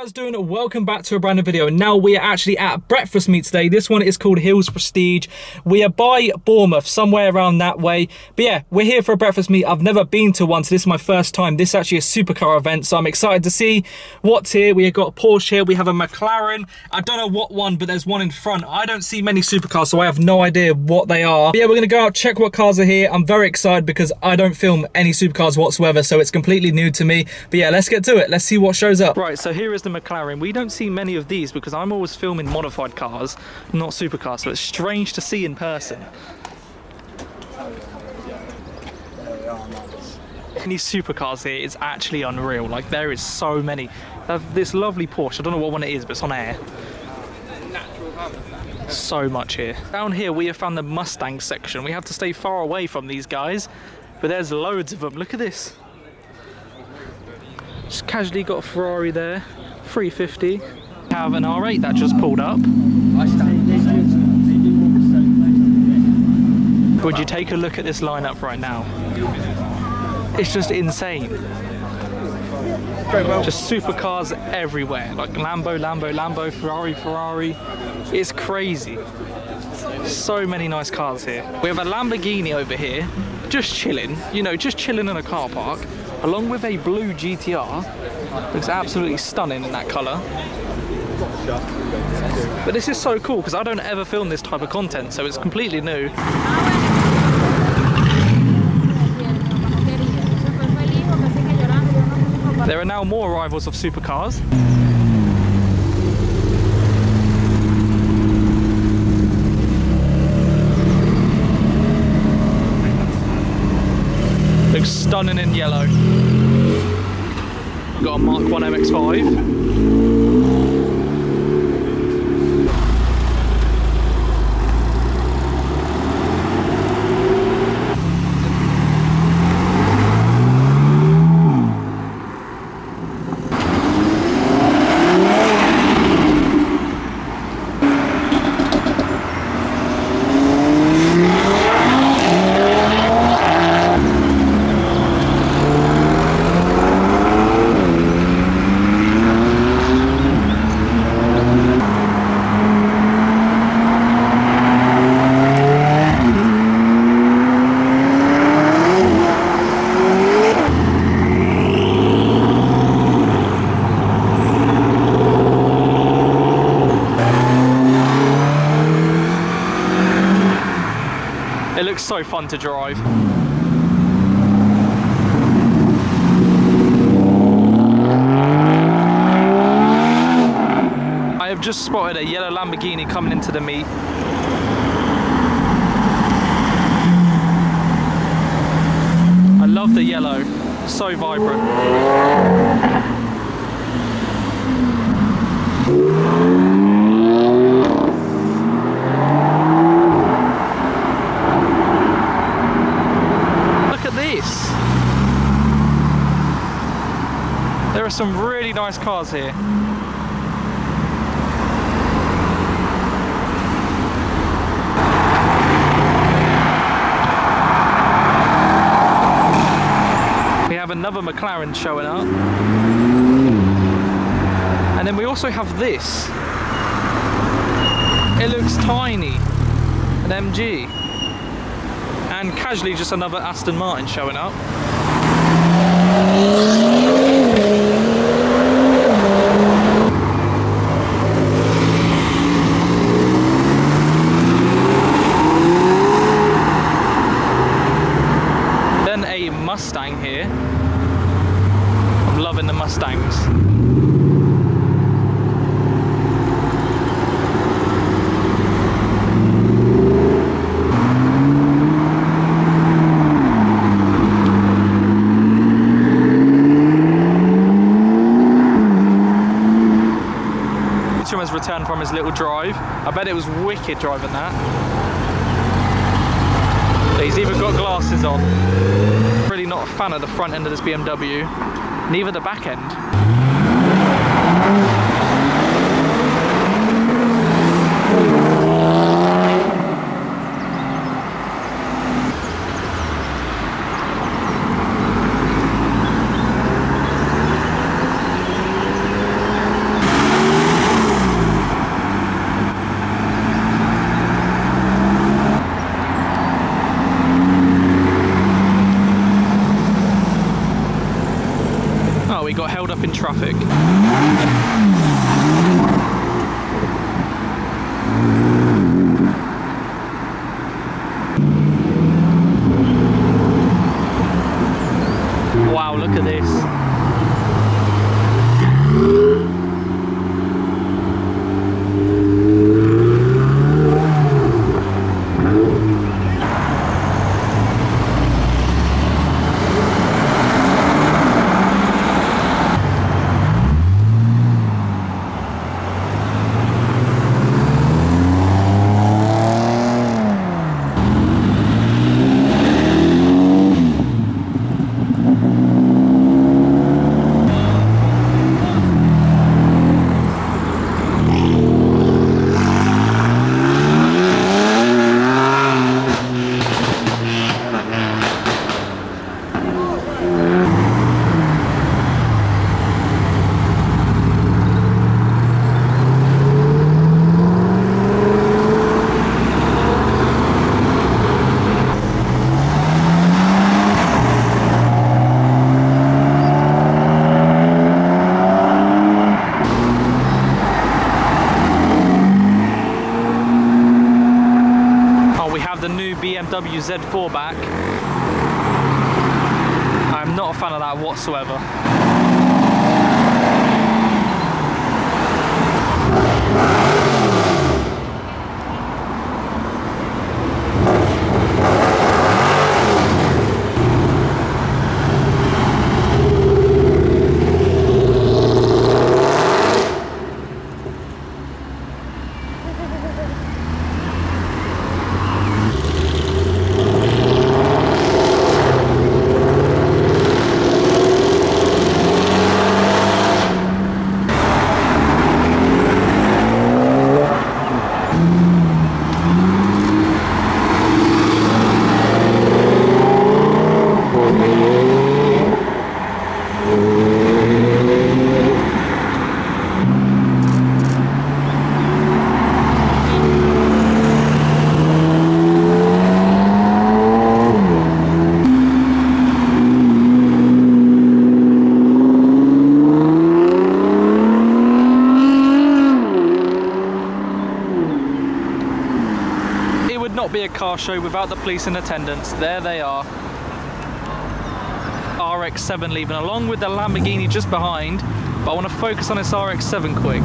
Guys doing? Welcome back to a brand new video. Now we are actually at breakfast meet today. This one is called Hills Prestige. We are by Bournemouth, somewhere around that way. But yeah, we're here for a breakfast meet. I've never been to one, so this is my first time. This is actually a supercar event, so I'm excited to see what's here. We've got a Porsche here, we have a Mclaren. I don't know what one, but there's one in front. I don't see many supercars, so I have no idea what they are. But yeah, we're gonna go out, check what cars are here. I'm very excited because I don't film any supercars whatsoever, so it's completely new to me. But yeah, let's get to it. Let's see what shows up. Right, so here is the Mclaren. We don't see many of these because I'm always filming modified cars, not supercars, so it's strange to see in person. Any supercars here is actually unreal. Like, there is so many. I have this lovely Porsche, I don't know what one it is, but it's on air. So much here. Down here we have found the Mustang section. We have to stay far away from these guys, but there's loads of them. Look at this. Just casually got a Ferrari there, 350. Have an R8 that just pulled up. Would you take a look at this lineup right now? It's just insane. Just supercars everywhere, like Lambo, Ferrari. It's crazy. So many nice cars here. We have a Lamborghini over here, just chilling, you know, just chilling in a car park, along with a blue GTR. Looks absolutely stunning in that colour. But this is so cool because I don't ever film this type of content, so it's completely new. There are now more arrivals of supercars. Looks stunning in yellow. Got a Mark 1 MX-5. It looks so fun to drive. I have just spotted a yellow Lamborghini coming into the meet. I love the yellow, so vibrant. There are some really nice cars here. We have another Mclaren showing up. And then we also have this. It looks tiny. An MG. And casually just another Aston Martin showing up. Then a Mustang here. I'm loving the Mustangs. Has returned from his little drive. I bet it was wicked driving that. He's even got glasses on. Really not a fan of the front end of this BMW, neither the back end. up in traffic. Wow, look at this. BMW Z4 back. I'm not a fan of that whatsoever. Be a car show without the police in attendance. There they are. RX-7 leaving along with the Lamborghini just behind, but I want to focus on this RX-7 quick.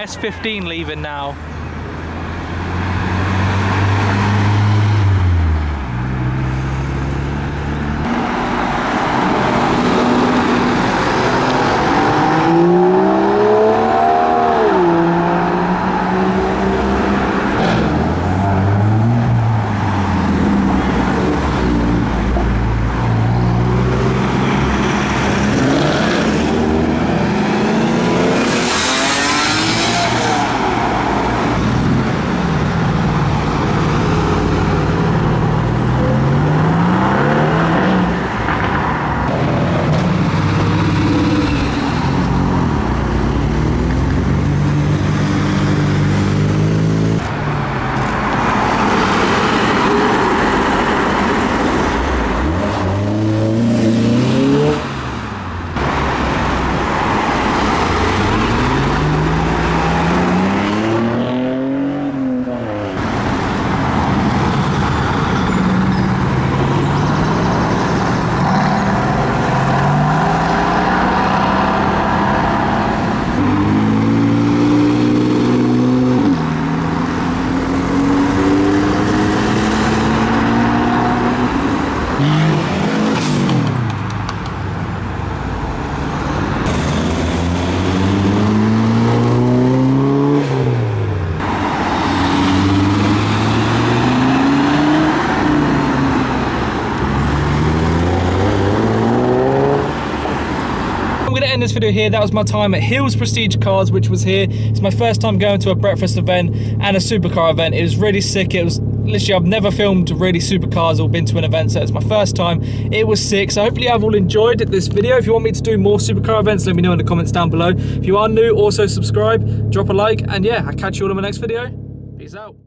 S15 leaving now. going to end this video here. That was my time at Hills Prestige Cars, which was here. It's my first time going to a breakfast event and a supercar event. It was really sick. It was literally, I've never filmed really supercars or been to an event, so it's my first time. It was sick. So hopefully you've all enjoyed this video. If you want me to do more supercar events, let me know in the comments down below. If you are new, also subscribe, drop a like, and yeah, I'll catch you all in my next video. Peace out.